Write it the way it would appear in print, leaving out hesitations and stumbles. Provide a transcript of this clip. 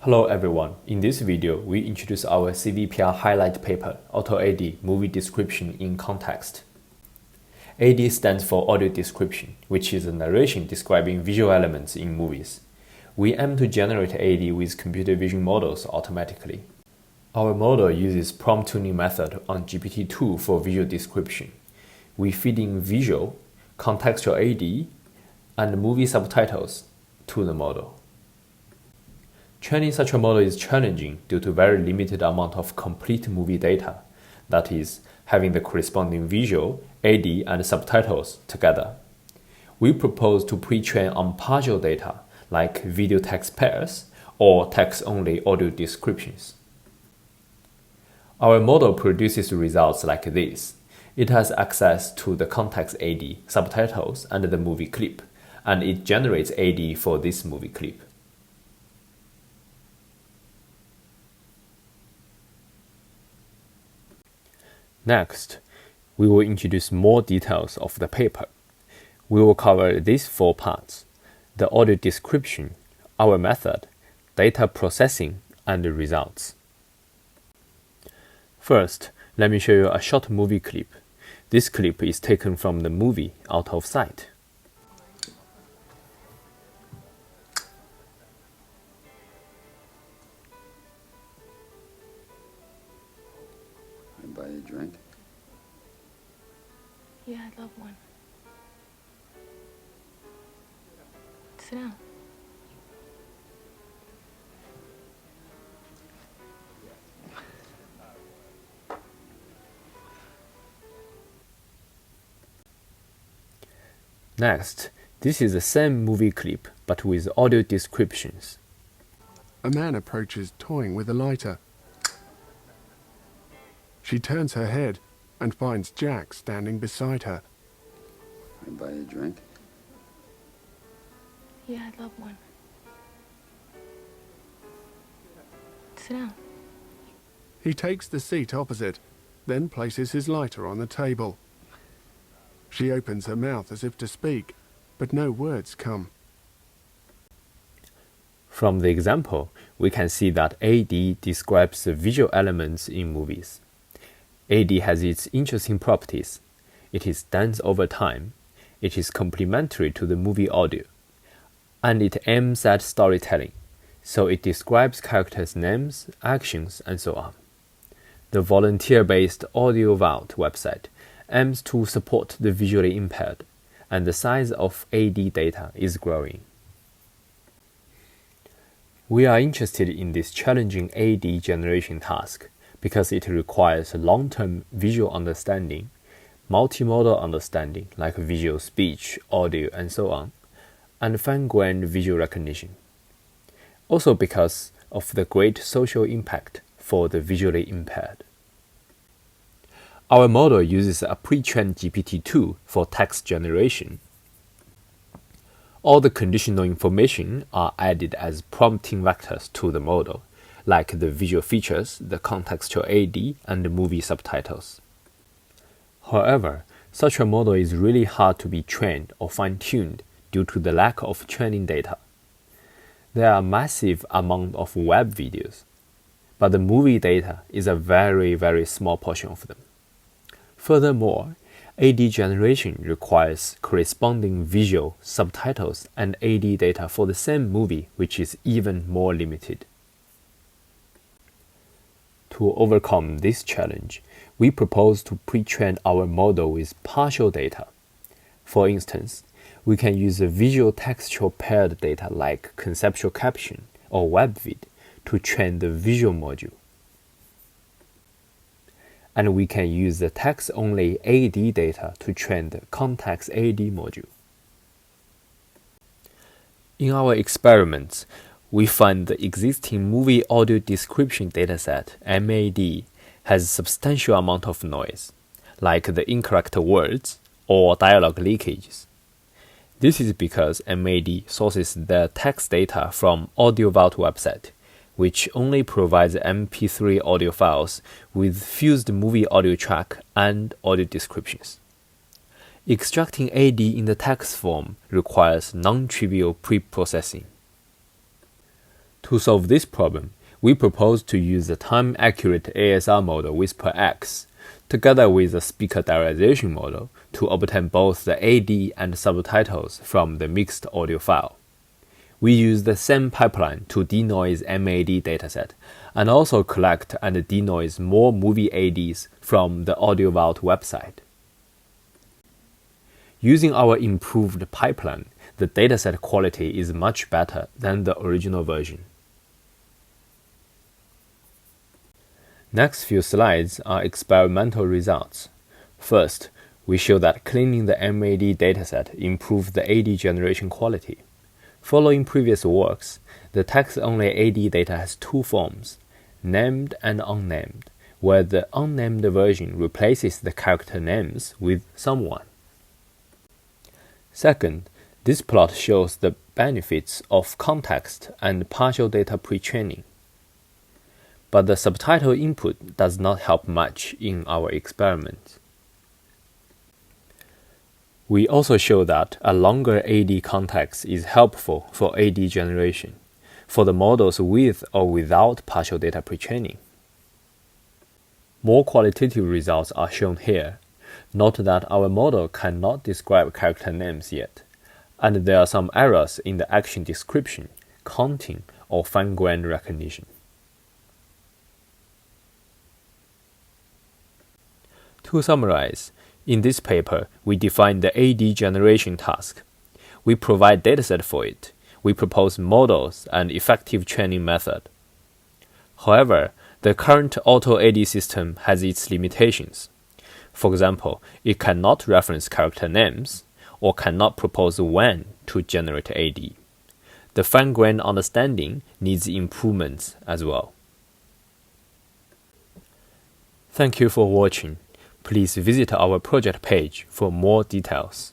Hello everyone, in this video we introduce our CVPR highlight paper, AutoAD Movie Description in Context. AD stands for Audio Description, which is a narration describing visual elements in movies. We aim to generate AD with computer vision models automatically. Our model uses prompt tuning method on GPT-2 for visual description. We feed in visual, contextual AD, and movie subtitles to the model. Training such a model is challenging due to very limited amount of complete movie data, that is, having the corresponding visual, AD, and subtitles together. We propose to pre-train on partial data like video-text pairs or text-only audio descriptions. Our model produces results like this. It has access to the context AD, subtitles, and the movie clip, and it generates AD for this movie clip. Next, we will introduce more details of the paper. We will cover these 4 parts: the audio description, our method, data processing, and the results. First, let me show you a short movie clip. This clip is taken from the movie Out of Sight. Buy you a drink? Yeah, I'd love one. Sit down. Next, this is the same movie clip, but with audio descriptions. A man approaches toying with a lighter. She turns her head and finds Jack standing beside her. I buy you a drink? Yeah, I'd love one. Sit down. He takes the seat opposite, then places his lighter on the table. She opens her mouth as if to speak, but no words come. From the example, we can see that AD describes the visual elements in movies. AD has its interesting properties. It is dense over time, it is complementary to the movie audio, and it aims at storytelling, so it describes characters' names, actions, and so on. The volunteer-based Audio Vault website aims to support the visually impaired, and the size of AD data is growing. We are interested in this challenging AD generation task because it requires long-term visual understanding, multimodal understanding like visual speech, audio, and so on, and fine-grained visual recognition. Also because of the great social impact for the visually impaired. Our model uses a pre-trained GPT-2 for text generation. All the conditional information are added as prompting vectors to the model, like the visual features, the contextual AD, and the movie subtitles. However, such a model is really hard to be trained or fine-tuned due to the lack of training data. There are a massive amount of web videos, but the movie data is a very small portion of them. Furthermore, AD generation requires corresponding visual, subtitles, and AD data for the same movie, which is even more limited. To overcome this challenge, we propose to pre-train our model with partial data. For instance, we can use a visual textual paired data like conceptual caption or WebVid to train the visual module. And we can use the text-only AD data to train the context AD module. In our experiments, we find the existing movie audio description dataset, MAD, has a substantial amount of noise, like the incorrect words or dialogue leakages. This is because MAD sources the text data from Audio Vault website, which only provides MP3 audio files with fused movie audio track and audio descriptions. Extracting AD in the text form requires non-trivial pre-processing. To solve this problem, we propose to use the time-accurate ASR model WhisperX, together with the speaker diarization model, to obtain both the AD and subtitles from the mixed audio file. We use the same pipeline to denoise MAD dataset, and also collect and denoise more movie ADs from the Audio Vault website. Using our improved pipeline, the dataset quality is much better than the original version. Next few slides are experimental results. First, we show that cleaning the MAD dataset improved the AD generation quality. Following previous works, the text-only AD data has two forms, named and unnamed, where the unnamed version replaces the character names with someone. Second, this plot shows the benefits of context and partial data pre-training. But the subtitle input does not help much in our experiment. We also show that a longer AD context is helpful for AD generation, for the models with or without partial data pre-training. More qualitative results are shown here. Note that our model cannot describe character names yet, and there are some errors in the action description, counting, or fine-grained recognition. To summarize, in this paper, we define the AD generation task. We provide dataset for it. We propose models and effective training method. However, the current AutoAD system has its limitations. For example, it cannot reference character names or cannot propose when to generate AD. The fine-grained understanding needs improvements as well. Thank you for watching. Please visit our project page for more details.